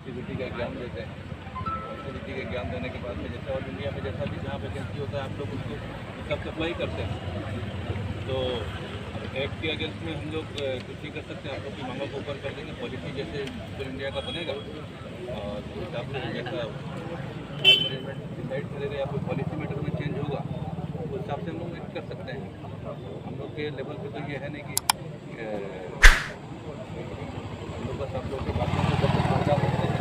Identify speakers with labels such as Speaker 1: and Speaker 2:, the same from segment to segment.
Speaker 1: Activity का ज्ञान देते हैं। एक्टिविटी का ज्ञान देने के बाद में जैसे ऑल इंडिया में जैसा भी जहाँ वैकेंसी होता है आप लोग उसको हिसाब से अप्लाई करते हैं। तो एक्ट के अगेंस्ट में हम लोग कुछ नहीं कर सकते, आप लोग की मांगों को ऊपर कर देंगे। पॉलिसी जैसे ऑल इंडिया का बनेगा और उस हिसाब से जैसा मैनेजमेंट डिसाइड करेगा या कोई पॉलिसी मैटर में चेंज होगा उस हिसाब से हम लोग एक्ट कर सकते हैं। हम लोग के लेवल पे तो ये है नहीं कि हम लोग बस आप लोग के बातों को समझा सकते हैं।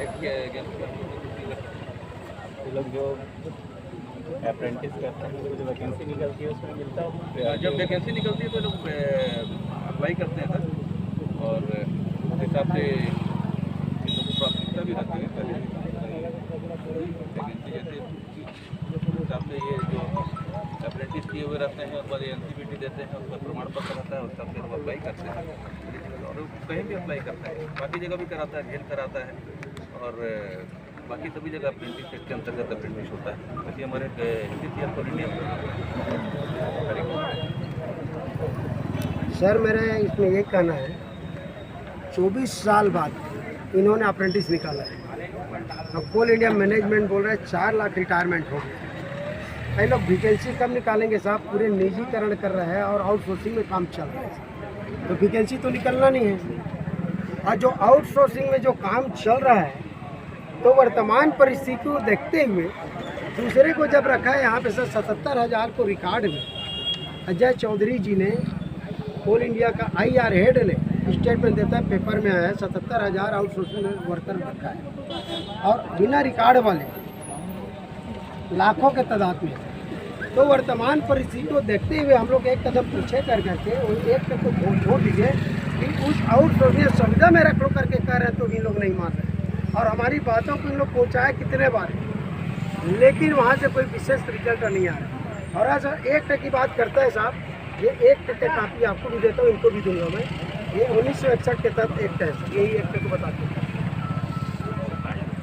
Speaker 1: एक्ट के अगेंस्ट में हम लोग कुछ नहीं कर सकते।
Speaker 2: ये लोग जो अप्रेंटिस करते हैं जो वैकेंसी निकलती है उसमें मिलता है।
Speaker 1: जब वैकेंसी निकलती है तो लोग अप्लाई करते हैं सर, और उस हिसाब से इन लोगों को प्राथमिकता भी रहती है पहले वैकेंसी जैसे उस हिसाब से ये जो अप्रेंटिस किए हुए रहते हैं और एनसीबीटी देते हैं उसका प्रमाण पत्र रहता है, उस हिसाब से लोग अप्लाई करते हैं और कहीं भी अप्लाई करता है। बाकी जगह भी कराता है, झेल कराता है और बाकी सभी जगह अप्रेंटिस एक्ट के अंतर्गत अप्रेंटिस होता है। बाकी हमारे
Speaker 3: सर मेरा इसमें ये कहना है 24 साल बाद इन्होंने अप्रेंटिस निकाला है और कोल इंडिया मैनेजमेंट बोल रहा है 4 लाख रिटायरमेंट हो गया। कई लोग वैकेंसी कब निकालेंगे साहब, पूरे निजीकरण कर रहे हैं और आउटसोर्सिंग में काम चल रहा है तो वैकेंसी तो निकलना नहीं है। और जो आउटसोर्सिंग में जो काम चल रहा है तो वर्तमान परिस्थिति को देखते हुए दूसरे को जब रखा है यहाँ पे सर 77,000 को रिकॉर्ड में अजय चौधरी जी ने कोल इंडिया का IR हेड ने स्टेटमेंट देता है, पेपर में आया है 77,000 आउटसोर्सिंग वर्कर रखा है और बिना रिकॉर्ड वाले लाखों के तादाद में। तो वर्तमान परिस्थिति को देखते हुए हम लोग एक कदम पीछे कर करके और एक को छोड़ दीजिए कि उस आउटसोर्सिंग सुविधा में रख लो करके कह रहे हैं तो इन लोग नहीं मान रहे और हमारी बातों को इन लोग पहुँचाए कितने बार, लेकिन वहाँ से कोई विशेष रिजल्ट नहीं आ रहा। और ऐसा 1% की बात करता है साहब, ये 1% कापी आपको भी देता हूँ, इनको भी दूंगा मैं। ये 1961 के तहत एक्ट है सर, यही एक्ट को बताते हैं।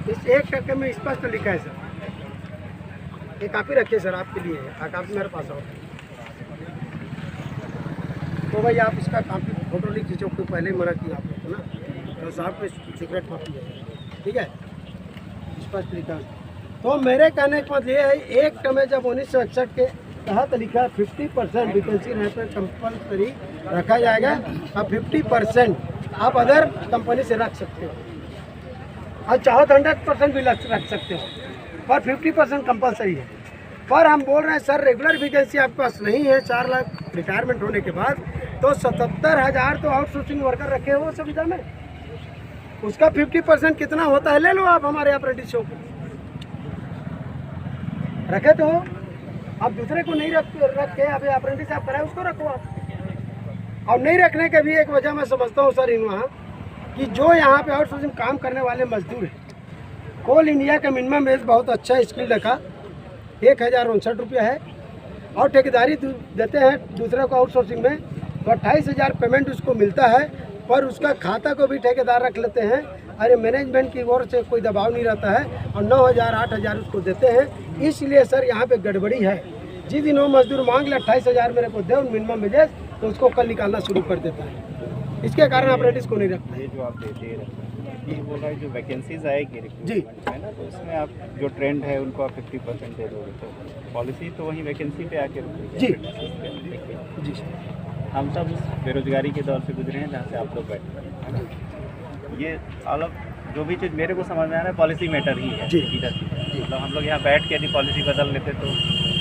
Speaker 3: इस 1% में स्पष्ट लिखा है सर, ये कापी रखिए सर आपके लिए है, कापी मेरे पास आओ तो भाई आप इसका कापी फोटो लिख खींचो, कोई पहले ही मना किया आप लोग को ना, तो साहब पे सीक्रेट कापी है, ठीक है, स्पष्ट लिखा है। तो मेरे कहने का मतलब ये है, एक में जब 1961 के तहत लिखा 50% वैकेंसी रहने पर कंपलसरी रखा जाएगा और 50% आप अदर कंपनी से रख सकते हो और चाहो तो 100% भी रख सकते हो, पर 50% कंपलसरी है। पर हम बोल रहे हैं सर रेगुलर वैकेंसी आपके पास नहीं है 4 लाख रिटायरमेंट होने के बाद, तो 77,000 तो आउटसोर्सिंग वर्कर रखे हो सुविधा में, उसका 50% कितना होता है ले लो आप हमारे अप्रेंटिस को रखे तो हो। आप दूसरे को नहीं रख के अभी अप्रेंटिस आप कराए उसको रखो आप। और नहीं रखने के भी एक वजह मैं समझता हूँ सर इन वहाँ कि जो यहाँ पे आउटसोर्सिंग काम करने वाले मजदूर हैं, कोल इंडिया का मिनिमम वेज बहुत अच्छा स्किल रखा 1059 रुपया है और ठेकेदारी देते हैं दूसरे को आउटसोर्सिंग में तो 28,000 पेमेंट उसको मिलता है, पर उसका खाता को भी ठेकेदार रख लेते हैं। अरे मैनेजमेंट की ओर से कोई दबाव नहीं रहता है और 9,000 8,000 उसको देते हैं। इसलिए सर यहाँ पे गड़बड़ी है, जिस दिन वो मजदूर मांग ले 28,000 मेरे को दे मिनिमम वेजेस, तो उसको कल निकालना शुरू कर देता है। इसके कारण अप्रेंटिस को नहीं रखता है।
Speaker 2: ये जो आप देते हैं ये बोल रहा है जो वैकेंसीज आएगी
Speaker 3: जी
Speaker 2: है ना, तो उसमें आप जो ट्रेंड है उनको आप 50% दे दोगे तो पॉलिसी तो वहीं वैकेंसी पे आके रुकेगी।
Speaker 3: जी जी
Speaker 2: हम सब उस बेरोजगारी के दौर से गुजरे हैं जहाँ से आप लोग बैठे हैं, है ना। ये अलग जो भी चीज़ मेरे को समझ में आ रहा है पॉलिसी मैटर ही है
Speaker 3: जी
Speaker 2: मतलब हम लोग यहाँ बैठ के यदि पॉलिसी बदल लेते तो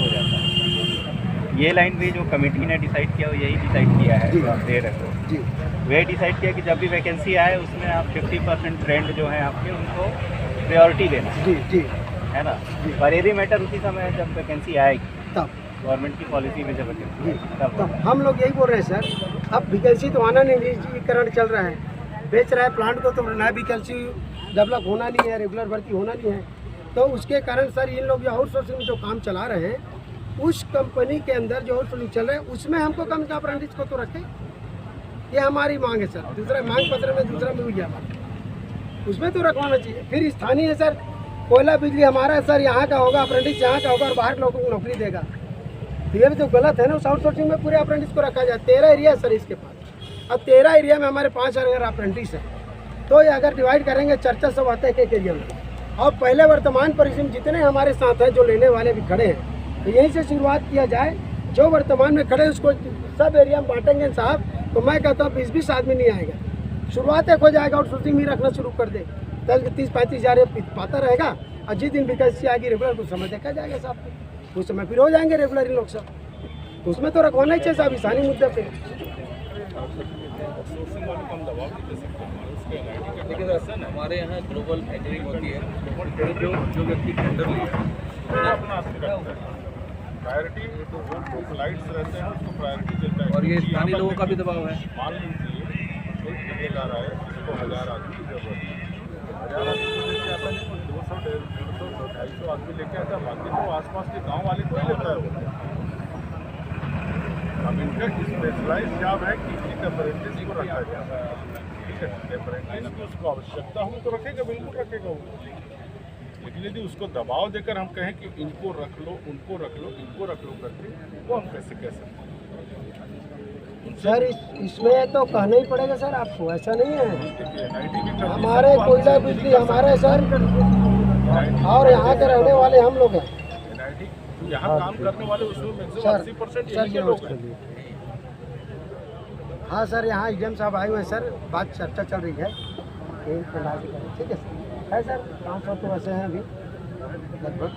Speaker 2: हो जाता है। ये लाइन भी जो कमेटी ने डिसाइड किया वो यही डिसाइड किया है जो आप दे रहे हो
Speaker 3: जी,
Speaker 2: वे डिसाइड किया कि जब भी वैकेंसी आए उसमें आप 50% ट्रेंड जो है आपके उनको प्रायोरिटी देना
Speaker 3: जी जी
Speaker 2: है ना। पर यदि मैटर उसी समय जब वैकेंसी आएगी
Speaker 3: तब
Speaker 2: गवर्नमेंट की पॉलिसी में जब वैकेंसी
Speaker 3: तब हम लोग यही बोल रहे हैं सर, अब वैकेंसी तो आना नहीं, निजीकरण चल रहा है, बेच रहा है प्लांट को, तो नया वैकेंसी डेवलप होना नहीं है, रेगुलर भर्ती होना नहीं है। तो उसके कारण सर इन लोग जो आउटसोर्सिंग जो काम चला रहे हैं उस कंपनी के अंदर जो आउटसोर्सिंग चल रहा है उसमें हमको कम से अप्रेंटिस को तो रखें, ये हमारी मांग है सर। दूसरा मांग पत्र में दूसरा मिल गया उसमें तो रखवाना चाहिए। फिर स्थानीय सर कोयला बिजली हमारा सर यहाँ का होगा, अप्रेंटिस यहाँ का होगा और बाहर लोगों को नौकरी देगा, तो ये भी तो गलत है ना। उस आउटसोर्सिंग में पूरे अप्रेंटिस को रखा जाए। 13 एरिया सर इसके पास, अब 13 एरिया में हमारे 5,000 अप्रेंटिस है तो ये अगर डिवाइड करेंगे चर्चा सब आता है एक एरिया में। और पहले वर्तमान परिस्थिति में जितने हमारे साथ हैं जो लेने वाले भी खड़े हैं, तो यहीं से शुरुआत किया जाए। जो वर्तमान में खड़े उसको सब एरिया में बांटेंगे साहब, तो मैं कहता हूँ 20-20 आदमी नहीं आएगा। शुरुआत एक हो जाएगा और शूटिंग भी रखना शुरू कर दे, 30-35 हज़ार पाता रहेगा। और जिस दिन वैकेंसी आएगी रेगुलर कुछ समय देखा जाएगा साहब, उस समय फिर हो जाएंगे रेगुलर इन लोग सब। तो उसमें तो रखवाना ही चाहिए साहब, इंसानी मुद्दे पे।
Speaker 1: देखिए दरअसल हमारे यहाँ ग्लोबल टेंडरिंग होती है, जो व्यक्ति टेंडर लिया
Speaker 4: प्रायोरिटी तो वो लोकलाइट्स रहते हैं, उसको प्रायोरिटी देता है।
Speaker 1: और ये स्थानीय लोगों का भी दबाव है।
Speaker 4: मान लीजिए एक ठेकेदार आए, उसको 1000 आदमी की जरूरत है, 1000 आदमी को लेके आता है, 200, 150, 250 आदमी लेके आता है, बाकी तो आसपास के गाँव वाले कोई लेता है वो। अब इनका स्पेशलाइज जॉब है कि एक अप्रेंटिस को रखा जाए, ठीक है। अप्रेंटिस की उसको आवश्यकता हो तो रखेगा, बिल्कुल रखेगा वो। लेकिन यदि उसको दबाव देकर हम कहें कि इनको रख लो, उनको रख लो, इनको रख लो करके, वो हम कैसे कह सकते हैं?
Speaker 3: सर इसमें तो कहना ही पड़ेगा सर आपको, ऐसा नहीं है।
Speaker 4: NIT की
Speaker 3: हमारे कोयला बिजली हमारे सर, और यहाँ के रहने वाले हम लोग हैं।
Speaker 4: NIT यहाँ काम करने वाले उसमें मैक्सिमम 80% यही के लोग हैं।
Speaker 3: हाँ सर, यहाँ एम साहब आए हुए हैं सर, बात चर्चा चल रही है, ठीक है है सर। 500 तो वैसे हैं अभी लगभग,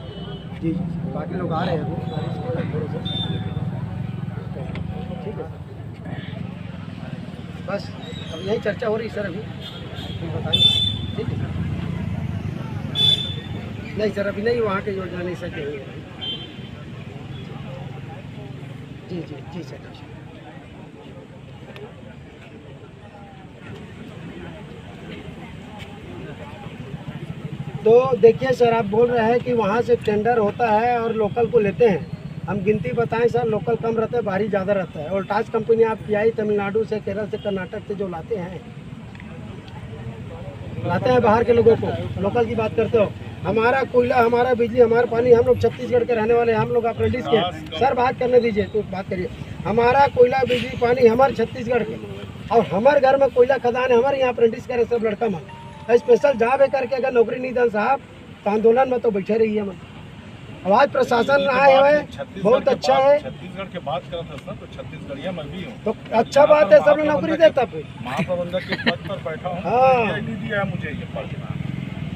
Speaker 3: जी जी, बाकी लोग आ रहे हैं अभी, ठीक है बस अब यही चर्चा हो रही सर अभी, बताइए, ठीक है सर। नहीं सर अभी नहीं, वहाँ की योजना नहीं सर, जी जी जी सर। तो देखिए सर, आप बोल रहे हैं कि वहाँ से टेंडर होता है और लोकल को लेते हैं। हम गिनती बताएं सर, लोकल कम रहता है, बाहरी ज़्यादा रहता है। और टास कंपनी आप आई तमिलनाडु से, केरल से, कर्नाटक से जो लाते हैं बाहर के लोगों को। लोकल की बात करते हो, हमारा कोयला, हमारा बिजली, हमारा पानी, हम लोग छत्तीसगढ़ के रहने वाले, हम लोग अप्रेंटिस के हैं। सर बात करने दीजिए, तो बात करिए। हमारा कोयला, बिजली, पानी हमारे छत्तीसगढ़ के, और हमारे घर में कोयला खदान है, हमारे यहाँ अप्रेंटिस करे सब लड़का मन। स्पेशल जॉब है करके अगर नौकरी नहीं दें साहब, तो आंदोलन में तो बैठे रही है। अब आज प्रशासन आए हुए बहुत अच्छा है।
Speaker 4: छत्तीसगढ़ के बात कर रहा था तो छत्तीसगढ़िया मैं भी हूँ,
Speaker 3: तो अच्छा बात है, सब लोग नौकरी देता फिर।
Speaker 4: महाप्रबंधक के पद पर बैठा हूँ,
Speaker 3: हाँ
Speaker 4: दिया है मुझे ये पद,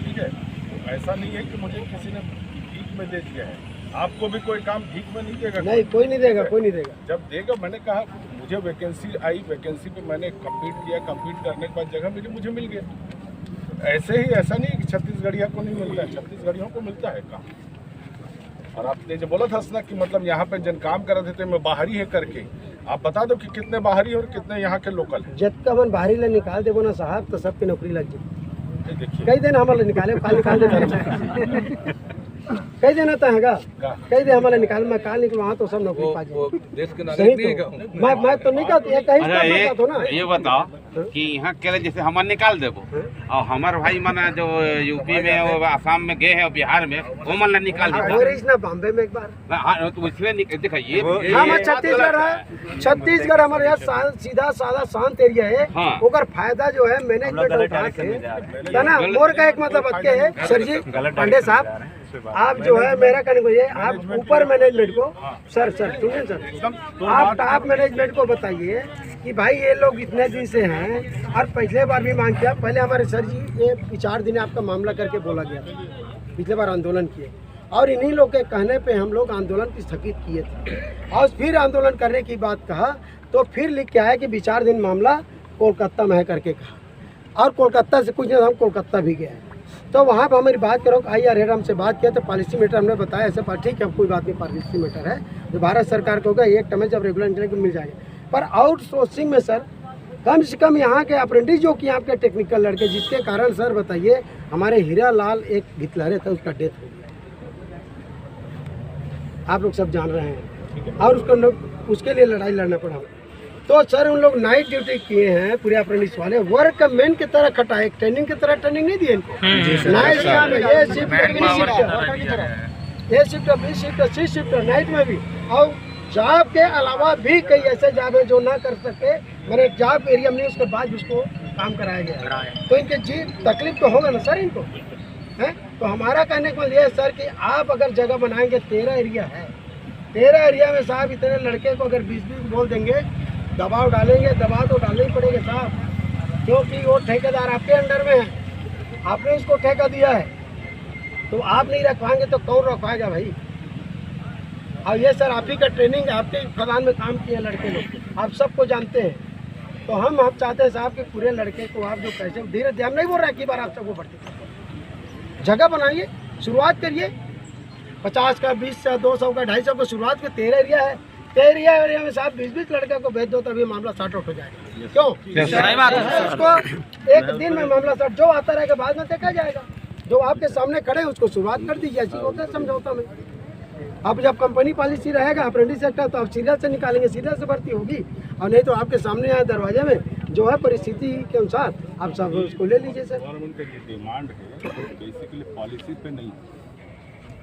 Speaker 4: ठीक है। तो ऐसा नहीं है कि मुझे किसी ने भीख में दे दिया है। आपको भी कोई काम भीख में नहीं देगा,
Speaker 3: नहीं कोई नहीं देगा, कोई नहीं देगा।
Speaker 4: जब देगा, मैंने कहा मुझे वैकेंसी आई, वैकेंसी पे मैंने कम्पीट किया, कम्पीट करने के बाद जगह मिली, मुझे मिल गया। ऐसे ही, ऐसा नहीं कि छत्तीसगढ़िया को नहीं मिलता है, छत्तीसगढ़ियों को मिलता है काम। और आपने जो बोला था ना कि मतलब यहाँ पे जन काम कर रहे थे मैं बाहरी है करके, आप बता दो कि कितने बाहरी और कितने यहाँ के लोकल हैं।
Speaker 3: जब का मन बाहरी ले निकाल देवो ना साहब, तो सबकी नौकरी लग जाए।
Speaker 4: देखिए
Speaker 3: कई दिन हमारे निकाले, काल निकाल देते कई दिन आता है कई दिन हमारे निकाल, मैं काल निकल वहाँ तो सब नौकरी पा जाए।
Speaker 1: देश के नागरिक नहीं
Speaker 3: तो मैं तो नहीं कहता, एक ही ना।
Speaker 5: ये बताओ कि यहाँ के जैसे हमारे निकाल देबो, और हमारे भाई माना जो यूपी में और आसाम में गए हैं, बिहार में, वो मन निकाल
Speaker 3: ना बॉम्बे में एक बार,
Speaker 5: तो इसलिए देखा ये
Speaker 3: हमारे छत्तीसगढ़ है, छत्तीसगढ़ हमारे यहाँ सीधा साधा शांत एरिया है। ओकर फायदा जो है मैनेजमेंट उठा के ना, मोर का एक मतलब अच्छे है सर जी पांडे साहब, आप जो है मेरा कहने को ये, आप ऊपर मैनेजमेंट को सर सुनिए सर, आप टॉप मैनेजमेंट को बताइए कि भाई ये लोग इतने दिन से हैं, और पिछले बार भी मांग किया। पहले हमारे सर जी ये 4 दिन आपका मामला करके बोला गया, पिछले बार आंदोलन किए, और इन्हीं लोग के कहने पे हम लोग आंदोलन की स्थगित किए थे। और फिर आंदोलन करने की बात कहा तो फिर लिख के आया कि 4 दिन मामला कोलकाता में है करके कहा, और कोलकाता से कुछ दिन हम कोलकाता भी गए। तो वहाँ पर हमारी बात करो, IRR हमसे बात किया तो पॉलिसी मैटर हमने बताया ऐसे, ठीक है कोई बात नहीं, पॉलिसी मैटर है जो भारत सरकार को होगा, एक टर्म जब रेगुलर इंटरनेट मिल जाएगा। पर आउटसोर्सिंग में सर कम से कम यहाँ के अप्रेंटिस जो कि आपके टेक्निकल लड़के, जिसके कारण सर बताइए हमारे हीरा लाल एक गितलहरे था, उसका डेथ हो गया, आप लोग सब जान रहे हैं, और उसके लिए लड़ाई लड़ना पड़ा। तो सर उन लोग नाइट ड्यूटी किए हैं पूरे अप्रेंटिस वाले, वर्क मैन की तरह खटाए, ट्रेनिंग की तरह ट्रेनिंग नहीं दी इनको। नाइट में ये शिफ्ट, ये शिफ्ट, बी शिफ्ट, सी शिफ्ट, नाइट में भी। और जॉब के अलावा भी कई ऐसे जॉब है जो ना कर सके, मैंने जॉब एरिया में नहीं, उसके बाद उसको काम कराया गया है, तो इनके जी तकलीफ तो होगा ना सर इनको, हैं? तो हमारा कहने को ये है सर कि आप अगर जगह बनाएंगे, 13 एरिया है, 13 एरिया में साहब इतने लड़के को अगर 20-20 बोल देंगे, दबाव डालेंगे, दबाव तो डालना ही पड़ेगा साहब, क्योंकि वो ठेकेदार आपके अंडर में है, आपने उसको ठेका दिया है, तो आप नहीं रखवाएंगे तो कौन रखवाएगा भाई। और ये सर आप ही का ट्रेनिंग, आपके खदान में काम किए लड़के लोग, आप सबको जानते हैं, तो हम चाहते हैं साहब कि पूरे लड़के को आप जो पैसे धीरे धीरे, हम नहीं बोल रहे कि बार आप सबको भर्ती जगह बनाइए, शुरुआत करिए 50 का, 20 का, 200 का, 250 का शुरुआत के 13 एरिया है, 13 एरिया में साहब 20-20 लड़के को भेज दो तभी मामला सॉर्ट आउट हो जाएगा। क्यों उसको एक दिन में मामला सॉर्ट, जो आता रहेगा बाद में देखा जाएगा, जो आपके सामने खड़े उसको शुरुआत कर दीजिए, ऐसी होता है समझौता में। अब जब कंपनी पॉलिसी रहेगा अप्रेंटिस सेक्टर, तो आप सीरियल से निकालेंगे, सीरियल से भर्ती होगी, और नहीं तो आपके सामने आए दरवाजे में जो है परिस्थिति के अनुसार आप सब उसको ले लीजिए सर।
Speaker 4: गवर्नमेंट का ये डिमांड है बेसिकली पॉलिसी पे नहीं,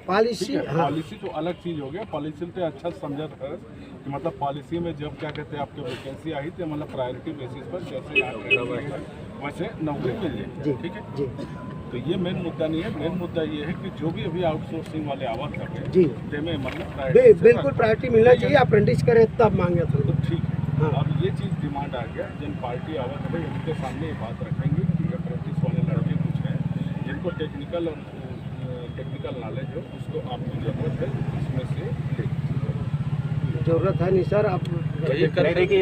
Speaker 3: पॉलिसी, हाँ,
Speaker 4: पॉलिसी तो अलग चीज़ हो गया। पॉलिसी तो अच्छा समझा था कि मतलब पॉलिसी में जब क्या कहते हैं आपके वैकेंसी आई थी, मतलब प्रायोरिटी बेसिस पर जैसे वैसे नौकरी मिल जाए, ठीक है
Speaker 3: जी।
Speaker 4: तो ये मेन मुद्दा नहीं है। मेन मुद्दा ये है कि जो भी अभी आउटसोर्सिंग वाले आवाज कर रहे
Speaker 3: जी,
Speaker 4: हैं में मतलब
Speaker 3: बिल्कुल प्रायोरिटी मिलना चाहिए, अप्रेंटिस करे तब मांगे थे,
Speaker 4: तो ठीक है।
Speaker 3: हाँ।
Speaker 4: अब ये चीज़ डिमांड आ गया, जिन पार्टी आवाज है उनके सामने ये बात रखेंगे कि अप्रेंटिस वाले लड़के कुछ हैं जिनको टेक्निकल नॉलेज हो, उसको आपकी जरूरत है, इसमें से
Speaker 3: जरूरत है नहीं सर, आप
Speaker 2: देखिए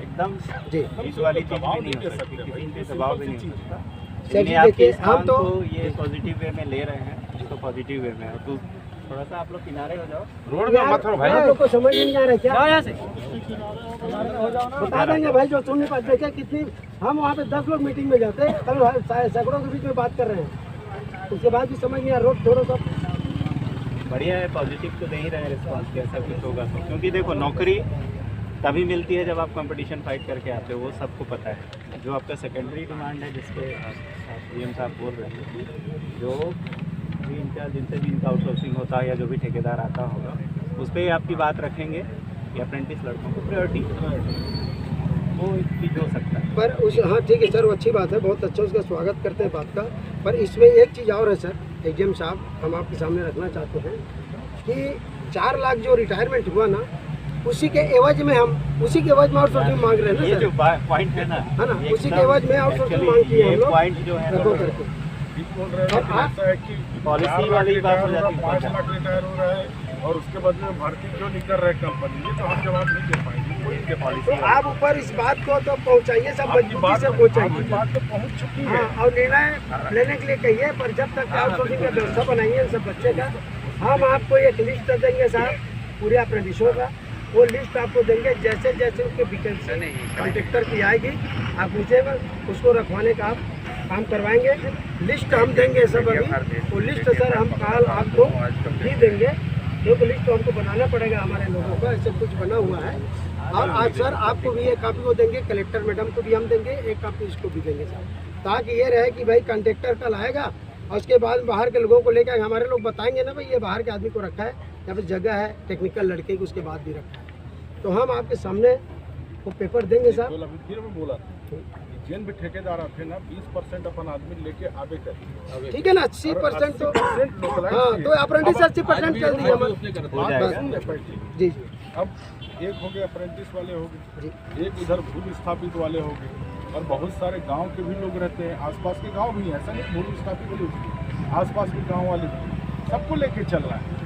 Speaker 2: एकदम
Speaker 3: जी
Speaker 2: इस वाली चीज
Speaker 4: दबाव
Speaker 2: भी नहीं
Speaker 4: दे
Speaker 2: हो
Speaker 4: सकते
Speaker 2: सकती,
Speaker 4: भाई,
Speaker 2: किसी
Speaker 4: ये
Speaker 2: से दबाव भी
Speaker 4: सिंपल
Speaker 2: नहीं
Speaker 4: सी
Speaker 2: हो
Speaker 4: चीज़
Speaker 2: सकता।
Speaker 3: सर
Speaker 2: नहीं,
Speaker 3: जी
Speaker 2: आपके
Speaker 3: देखिए, हम
Speaker 2: स्थान
Speaker 3: तो
Speaker 2: को ये पॉजिटिव वे में ले रहे हैं, इसको पॉजिटिव वे में है, तो थोड़ा सा आप लोग किनारे हो जाओ।
Speaker 4: रोड में मत हो भाई।
Speaker 3: आप लोग को समझ नहीं आ रहा है क्या? यहाँ से बता देंगे भाई, जो सुन नहीं पाते, देखिए कितनी हम वहाँ पे 10 लोग मीटिंग में जाते हैं, कल सैकड़ों के बीच में बात कर रहे हैं, उसके बाद भी समझ नहीं आ रहा, रोड छोड़ो सब।
Speaker 2: बढ़िया है, पॉजिटिव तो दे ही रहे हैं रिस्पॉन्स, कैसा कुछ होगा तो, क्योंकि देखो नौकरी तभी मिलती है जब आप कंपटीशन फाइट करके आते हो, वो सबको पता है। जो आपका सेकेंडरी डिमांड है, जिसके DM साहब बोल रहे हैं, जो भी इनका जिनसे भी इनका आउटसोर्सिंग होता है या जो भी ठेकेदार आता होगा, उस पर ही आपकी बात रखेंगे कि अप्रेंटिस लड़कों को प्रायोरिटी वो चीज़ हो सकता है।
Speaker 3: पर उस, हाँ ठीक है सर, वो अच्छी बात है, बहुत अच्छा, उसका स्वागत करते हैं बात का। पर इसमें एक चीज़ और है सर, AGM साहब, हम आपके सामने रखना चाहते हैं कि 4 लाख जो रिटायरमेंट हुआ ना, उसी के एवज में हम उसी के एवज में आउटसोर्सिंग मांग रहे हैं ना
Speaker 2: ये
Speaker 3: सर,
Speaker 2: जो पॉइंट है ना,
Speaker 3: है ना, उसी के एवज में आउटसोर्सिंग मांग की है हम लोग,
Speaker 2: पॉइंट जो है
Speaker 3: रखो करके।
Speaker 4: ठीक बोल रहे हैं, लेकिन ऐसा है कि
Speaker 2: पॉलिसी वाली बात हो जाती है,
Speaker 4: 5 लाख रिटायर हो रहा है और उसके बदले में भर्ती क्यों नहीं कर रहे कंपनी, ये तो हम जवाब नहीं दे पाएंगे। कोई के
Speaker 3: तो
Speaker 4: पॉलिसी
Speaker 3: आप ऊपर इस बात को तो पहुँचाइए, सब मजबूती से पहुँचाइए,
Speaker 4: बात तो पहुंच चुकी है।
Speaker 3: हाँ, और निर्णय लेने के लिए कहिए, पर जब तक आउटसोर्सिंग का व्यवस्था बनाइए सब बच्चे का, हम आपको एक लिस्ट देंगे साहब पूरे अप्रेंटिसों का, वो लिस्ट आपको देंगे, जैसे जैसे उनके वैकेंसी कॉन्ट्रेक्टर की आएगी, आप उसे उसको रखवाने का आप काम करवाएंगे। लिस्ट हम देंगे सब, अभी वो लिस्ट सर हम कल आपको भी देंगे, क्योंकि लिस्ट तो हमको बनाना पड़ेगा हमारे लोगों का, ऐसे कुछ बना हुआ है। और आज सर आपको भी एक कापी को देंगे, कलेक्टर मैडम को भी हम देंगे, एक कापी इसको भी देंगे सर, ताकि ये रहे कि भाई कॉन्ट्रेक्टर कल आएगा और उसके बाद बाहर के लोगों को लेकर हमारे लोग बताएंगे ना भाई ये बाहर के आदमी को रखा है, या फिर जगह है टेक्निकल लड़के की, उसके बाद भी रखा है, तो हम आपके सामने वो पेपर देंगे साहब।
Speaker 4: अभी फिर मैं बोला जिन भी ठेकेदार आते ना 20% अपन आदमी लेके आगे करें,
Speaker 3: ठीक है ना, 80% तो हाँ, तो अप्रेंटिस 80% चल दिया हमारे जी जी।
Speaker 4: अब एक हो गए अप्रेंटिस वाले हो गए, एक इधर भूल स्थापित वाले हो गए, और बहुत सारे गांव के भी लोग रहते हैं, आसपास के गांव भी हैं, ऐसा नहीं भूल स्थापित वाले, आसपास के गांव वाले सबको लेके चल रहा है।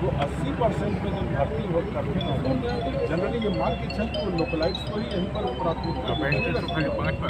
Speaker 4: वो 80% में जब भर्ती हो करते हैं, जनरली ये मान के चलते वो लोकलाइट्स को ही यहीं पर प्राथमिकता,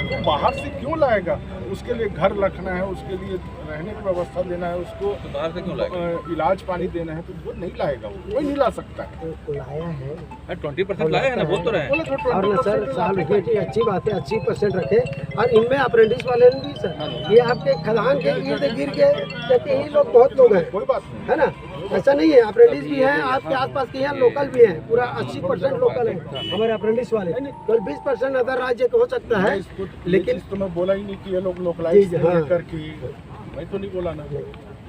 Speaker 4: तो बाहर से क्यों लाएगा? उसके लिए घर रखना है, उसके लिए रहने की व्यवस्था देना है, उसको
Speaker 1: तो बाहर से क्यों लाएगा?
Speaker 4: इलाज पानी देना है, तो वो नहीं लाएगा, कोई नहीं ला सकता है।
Speaker 3: तो लाया है
Speaker 1: 20% लाए हैं ना, बोल तो रहे हैं।
Speaker 3: और ना सर साल रखिए, ठीक अच्छी बात है, 80% रखे, और इनमें अप्रेंटिस वाले भी सर, ये आपके खदान के इर्द गिर्द के ही लोग, बहुत लोग हैं,
Speaker 4: कोई बात नहीं
Speaker 3: है ना, ऐसा नहीं है, अप्रेंटिस भी हैं आपके आसपास के हैं, लोकल भी हैं, पूरा 80% लोकल है हमारे अप्रेंटिस वाले, तो 20% अदर राज्य का हो सकता है, लेकिन
Speaker 4: तो मैं बोला ही नहीं कि ये लोग लोकलाइट्स
Speaker 3: जी, हाँ।
Speaker 4: लेकर की, मैं तो नहीं बोला ना,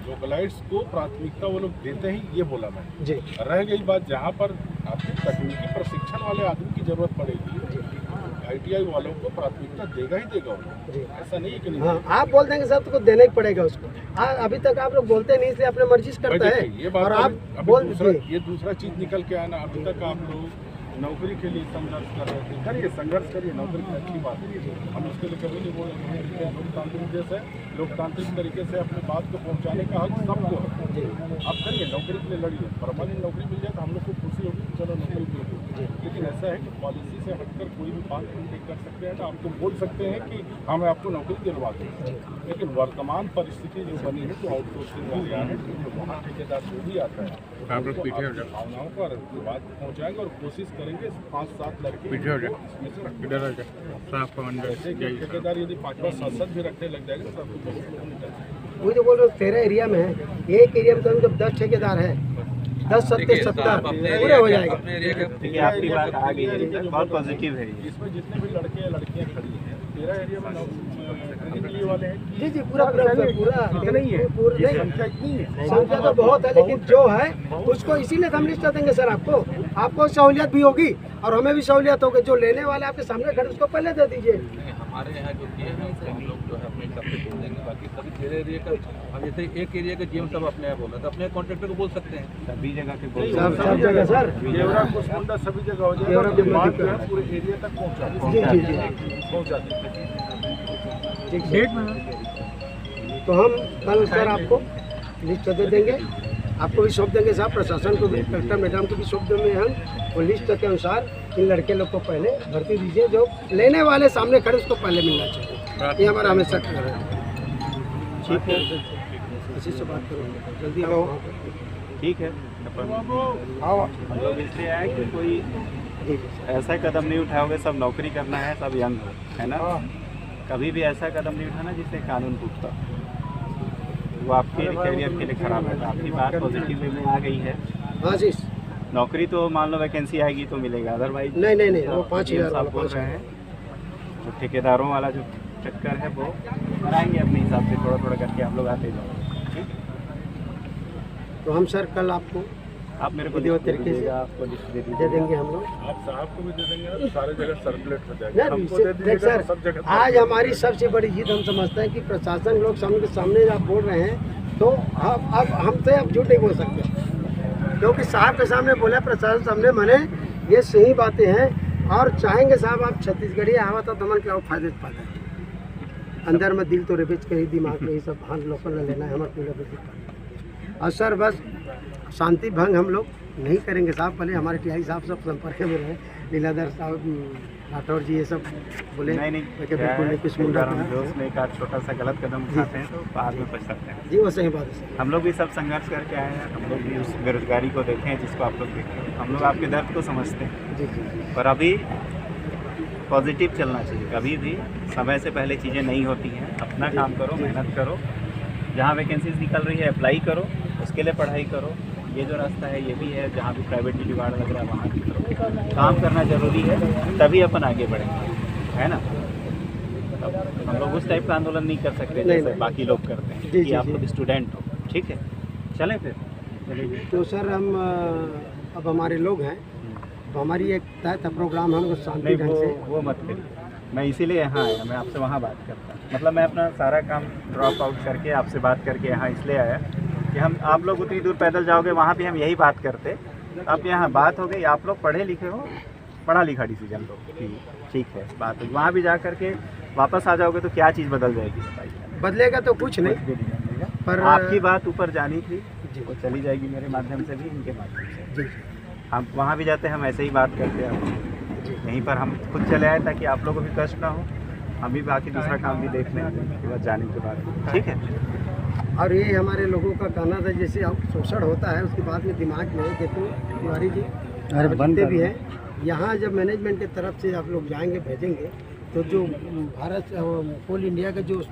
Speaker 4: लोकलाइट्स को प्राथमिकता वो लोग देते ही, ये बोला मैं।
Speaker 3: जी
Speaker 4: रह गई बात जहाँ पर आपको तकनीकी प्रशिक्षण वाले आदमी की जरूरत पड़ेगी, ITI वालों को प्राथमिकता देगा ही देगा उनको।
Speaker 3: जी।
Speaker 4: ऐसा नहीं है कि नहीं।
Speaker 3: हाँ, आप बोल देंगे सर तो कुछ देना ही पड़ेगा उसको। अभी तक आप लोग बोलते नहीं थे, अपने मर्जी से
Speaker 4: भाई
Speaker 3: करता है
Speaker 4: देखिए, ये बात
Speaker 3: और आप
Speaker 4: अभी
Speaker 3: बोल
Speaker 4: ये दूसरा चीज निकल के आना। अभी तक आप लोग नौकरी के लिए संघर्ष कर रहे थे, करिए संघर्ष करिए, नौकरी की अच्छी बात है, हम उसके लिए कभी नहीं बोल रहे हैं। लोकतांत्रिक देश है, लोकतांत्रिक तरीके से अपनी बात को पहुंचाने का हक सबको है। आप करिए, नौकरी के लिए लड़िए, परमानेंट नौकरी मिल जाए तो हम लोग को खुशी होगी, चलो नौकरी मिल गई। लेकिन ऐसा है कि पॉलिसी से हटकर कोई भी बात नहीं कर सकते हैं। तो आपको बोल सकते हैं कि हम आपको नौकरी दिलवा दें, लेकिन वर्तमान परिस्थिति जो बनी है, जो आउटसोर्सिंग वाले आ रहे हैं, जो वहाँ ठेकेदार जो भी आता है, आप लोग पीछे भावनाओं पर बात पहुँचाएंगे और कोशिश करेंगे 5-7 लड़के पीछे हो जाए, इधर हो जाए। ऐसे ठेकेदार यदि 5-5 भी रखने लग जाएंगे तो आपको बहुत
Speaker 3: वही तो बोल रहे हो, 13 एरिया में है, एक एरिया में तो जब 10 ठेकेदार है, 10 70 पूरे हो जाएगा।
Speaker 2: देखिए आपकी बात आ गई है, बहुत पॉजिटिव है ये।
Speaker 4: इसमें जितने भी लड़के या लड़कियां खड़ी हैं, 13 एरिया में ट्रेनिंग लिए वाले हैं।
Speaker 3: जी जी, पूरा नहीं है,
Speaker 4: संख्या इतनी है,
Speaker 3: संख्या तो बहुत है, लेकिन जो है उसको इसीलिए हम लिस्ट देंगे सर। आपको सहूलियत भी होगी और हमें भी सहूलियत होगी। जो लेने वाले आपके सामने खड़े उसको पहले दे दीजिए।
Speaker 1: हमारे यहाँ जो किए हैं उसको हम लोग जो है अपने हिसाब से बोल देंगे। बाकी सभी 13 एरिया का, अब जैसे एक एरिया का GM सब अपने आप बोल रहा था, अपने कॉन्ट्रैक्टर को बोल सकते हैं।
Speaker 2: सभी जगह के बोल
Speaker 3: सब जगह सर,
Speaker 4: येवरा कुसमुंडा सभी जगह हो जाएगा, और बात जो है पूरे एरिया तक पहुँचा दें।
Speaker 3: ठीक है। तो हम कल सर आपको लिस्ट दे देंगे, आपको भी सौंप देंगे साहब, प्रशासन को भी, कलेक्टर मैडम को भी सौंप देंगे हम। और लिस्ट के अनुसार इन लड़के लोग को पहले भर्ती दीजिए, जो लेने वाले सामने खड़े उसको पहले मिलना चाहिए। ये हमारा हमेशा कर रहे हैं। ठीक है, इसी से बात करूँगा जल्दी आओ।
Speaker 2: ठीक है। हम लोग इसलिए आए कि कोई ऐसा कदम नहीं उठाओगे, सब नौकरी करना है, सब यंग हो, है ना। कभी भी ऐसा कदम नहीं उठाना जिससे कानून टूटता, वो आपके कैरियर के लिए खराब है। आपकी बात पॉजिटिव वे में आ गई है।
Speaker 3: हाँ जी,
Speaker 2: नौकरी तो मान लो वैकेंसी आएगी तो मिलेगा, अदरवाइज
Speaker 3: नहीं, वो 5000
Speaker 2: आप बोल रहे हैं। जो ठेकेदारों वाला जो चक्कर है वो कराएंगे अपने हिसाब से, थोड़ा थोड़ा करके आप लोग आते जाओ।
Speaker 3: तो हम सर कल आपको
Speaker 2: आप मेरे को
Speaker 3: विधिवत तरीके से
Speaker 2: आपको लिस्ट दे
Speaker 3: दे
Speaker 2: दीजिए।
Speaker 3: देंगे हम लोग।
Speaker 4: आप साहब को भी दे देंगे ना, तो सारे जगह सर्कुलेट हो जाएगा।
Speaker 3: नहीं,
Speaker 4: हमको दे
Speaker 3: देख
Speaker 4: दीजिएगा तो सब
Speaker 3: सर,
Speaker 4: जगह
Speaker 3: आज हमारी सबसे बड़ी जीत हम समझते हैं कि प्रशासन लोग सामने आप बोल रहे हैं, तो अब हमसे अब झूठ नहीं बोल सकते, क्योंकि साहब के सामने बोला, प्रशासन सामने माने ये सही बातें हैं। और चाहेंगे साहब आप छत्तीसगढ़ी आवा तो मन क्या फायदे पाता है, अंदर में दिल तो रेबिच के ही, दिमाग में ही सब हाँ लोकल लेना है हमारे पूरा। और सर बस शांति भंग हम लोग नहीं करेंगे साहब। पहले हमारे टीआई साहब सब संपर्क में रहे, लीलाधर साहब, राठौर जी, ये सब बोले
Speaker 2: नहीं
Speaker 3: कि बिल्कुल नहीं, कुछ मुंडा
Speaker 2: हम दोस्त में एक आध छोटा सा गलत कदम उठाते हैं तो बाद में पछताते हैं।
Speaker 3: जी, वो सही बात है सर।
Speaker 2: हम लोग भी सब संघर्ष करके आए हैं, हम लोग भी उस बेरोजगारी को देखे हैं जिसको आप लोग देखे हैं। हम लोग आपके दर्द को समझते हैं,
Speaker 3: जी,
Speaker 2: पर अभी पॉजिटिव चलना चाहिए। कभी भी समय से पहले चीज़ें नहीं होती हैं। अपना काम करो, मेहनत करो, जहाँ वैकेंसीज निकल रही है अप्लाई करो, उसके लिए पढ़ाई करो। ये जो रास्ता है ये भी है, जहाँ भी प्राइवेट की जुगाड़ लग रहा है वहाँ भी करो। काम करना ज़रूरी है, तभी अपन आगे बढ़ेंगे, है ना। अब हम लोग उस टाइप का आंदोलन नहीं कर सकते जैसे बाकी लोग करते हैं कि आप लोग स्टूडेंट हो। ठीक है, चलें फिर, चलिए।
Speaker 3: तो सर हम अब हमारे लोग हैं, तो हमारी एक तय था प्रोग्राम, हम शांति
Speaker 2: नहीं,
Speaker 3: ढंग से
Speaker 2: वो मत करिए। मैं इसीलिए यहाँ आया, मैं आपसे वहाँ बात करता। मतलब मैं अपना सारा काम ड्रॉप आउट करके आपसे बात करके यहाँ इसलिए आया कि हम आप लोग उतनी दूर पैदल जाओगे, वहाँ भी हम यही बात करते। अब यहाँ बात हो गई, आप लोग पढ़े लिखे हो, पढ़ा लिखा डिसीजन लो कि ठीक है, बात हो। वहाँ भी जा करके वापस आ जाओगे तो क्या चीज़ बदल जाएगी?
Speaker 3: बदलेगा तो कुछ नहीं,
Speaker 2: कुछ भी नहीं बदलेगा।
Speaker 3: पर
Speaker 2: आपकी बात ऊपर जानी थी, वो चली जाएगी मेरे माध्यम से भी, इनके माध्यम से।
Speaker 3: जी,
Speaker 2: हम वहाँ भी जाते, हम ऐसे ही बात करते हैं। यहीं पर हम खुद चले आए ताकि आप लोगों को भी कष्ट ना हो, हम भी बाकी दूसरा काम भी देख लें उसके बाद जाने के बाद। ठीक है।
Speaker 3: और ये हमारे लोगों का कहना था, जैसे अब शोषण होता है उसके बाद में दिमाग में है कि तो तिवारी जी बनते भी हैं, यहाँ जब मैनेजमेंट की तरफ से आप लोग जाएंगे, भेजेंगे, तो जो भारत कोल इंडिया का जो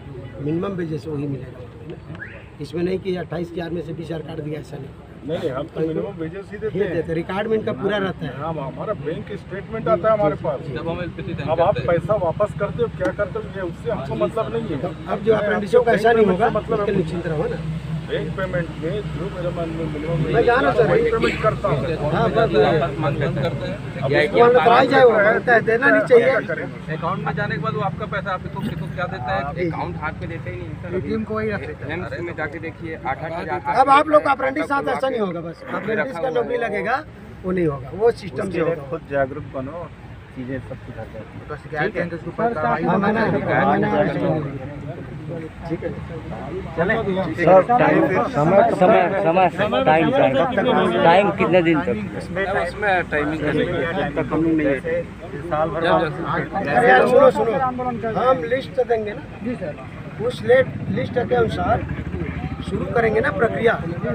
Speaker 3: मिनिमम वेजेस वही मिलेगा। इसमें नहीं कि 28,000 में से 20,000 काट दिया, ऐसा
Speaker 4: नहीं, हम तो मिनिमम वेजेस ही देते
Speaker 3: ये
Speaker 4: हैं।
Speaker 3: देते, रिकॉर्ड में इनका पूरा रहता है।
Speaker 4: हाँ, हमारा बैंक स्टेटमेंट आता है हमारे पास।
Speaker 1: जब हम LPC
Speaker 4: अब आप पैसा वापस करते हो, क्या करते हो, ये उससे हमको मतलब नहीं है।
Speaker 3: अब जो अप्रेंटिसों का ऐसा नहीं होगा,
Speaker 4: मतलब
Speaker 3: उसके निश्चिंत रहो ना।
Speaker 4: एक पेमेंट में जो मेरा मिनिमम
Speaker 3: मैं जाना सर
Speaker 4: वही पेमेंट करता हूँ।
Speaker 3: हाँ बस
Speaker 1: मन बंद करते हैं
Speaker 3: तो आ जाए वो कहता है देना नहीं चाहिए।
Speaker 1: अकाउंट में जाने के बाद वो आपका पैसा आपको कितना क्या देता है?
Speaker 5: अकाउंट हाथ पे देते ही नहीं सर।
Speaker 3: एटीएम को वही रखते हैं।
Speaker 5: एम्स में जाके देखिए 8-8 हज़ार।
Speaker 3: अब आप लोग का अप्रेंटिस साथ ऐसा नहीं होगा, बस अप्रेंटिस का नौकरी लगेगा वो नहीं होगा, वो सिस्टम से होगा।
Speaker 2: खुद जागरूक बनो, चीज़ें सब सुधर जाती हैं।
Speaker 3: तो शिकायत करेंगे उसके ऊपर कार्रवाई ठीक है
Speaker 2: चलें
Speaker 6: टाइम कितने दिन तक?
Speaker 2: इसमें टाइमिंग तक कमी नहीं है। साल भर
Speaker 3: अरे यार सुनो हम लिस्ट देंगे ना जी सर, उस लिस्ट के अनुसार शुरू करेंगे ना प्रक्रिया, है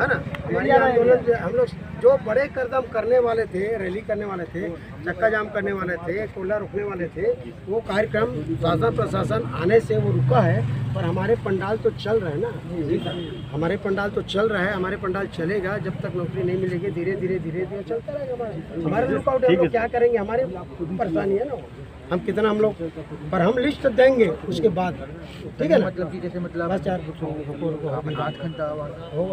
Speaker 3: ना। हमारे आंदोलन हम लोग जो बड़े कदम करने वाले थे, रैली करने वाले थे, चक्का जाम करने वाले थे, कोयला रोकने वाले थे, वो कार्यक्रम शासन प्रशासन आने से वो रुका है। पर हमारे पंडाल तो चल रहे हैं ना, हमारे पंडाल तो चल रहा है, हमारे पंडाल चलेगा जब तक नौकरी नहीं मिलेगी। धीरे धीरे चलता रहेगा। हमारे लुकआउट हम लोग क्या करेंगे, हमारी परेशानी है ना, हम कितना हम लोग पर हम लिस्ट देंगे उसके बाद, ठीक है ना। मतलब कि जैसे मतलब बस यार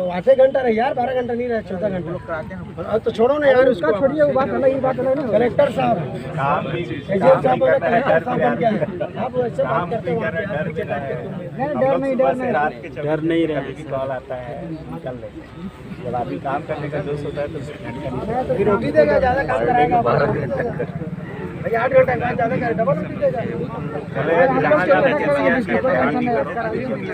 Speaker 3: 8 घंटा रहे यार, 12 घंटा नहीं रहे, 14 घंटा लोग कराते हैं। तो छोड़ो ना यार, उसका छोड़िए, वो बात अलग ही बात अलग ना। कलेक्टर साहब आप वैसे बात करते हो,
Speaker 2: डर नहीं रहे। कॉल आता है निकल ले, जब आदमी काम करने का जोश होता है तो
Speaker 3: फिर रोटी देगा, ज़्यादा काम कराएगा भैया, 8 घंटा काम ज़्यादा करे, डबल रोटी देगा।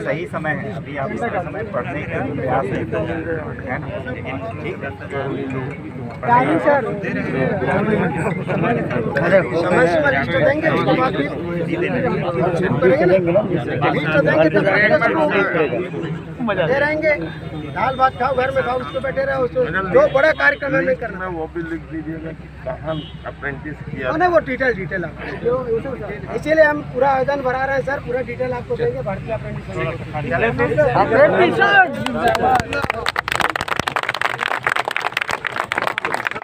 Speaker 2: सही समय है अभी, आप इसका समय पढ़ने का प्रयास है ना।
Speaker 3: सर समय से लिस्ट देंगे, उसके बाद फिर शुरू करेंगे ना। लिस्ट देंगे तो दे रहेंगे, दाल भात खाओ, घर में खाओ, उसको बैठे रहो। जो बड़ा कार्यक्रम है नहीं करना,
Speaker 4: वो भी लिख दीजिएगा कि कहाँ अप्रेंटिस किया।
Speaker 3: ना वो डिटेल इसीलिए हम पूरा आवेदन भरा रहे हैं सर, पूरा डिटेल आपको देंगे। भारतीय अप्रेंटिस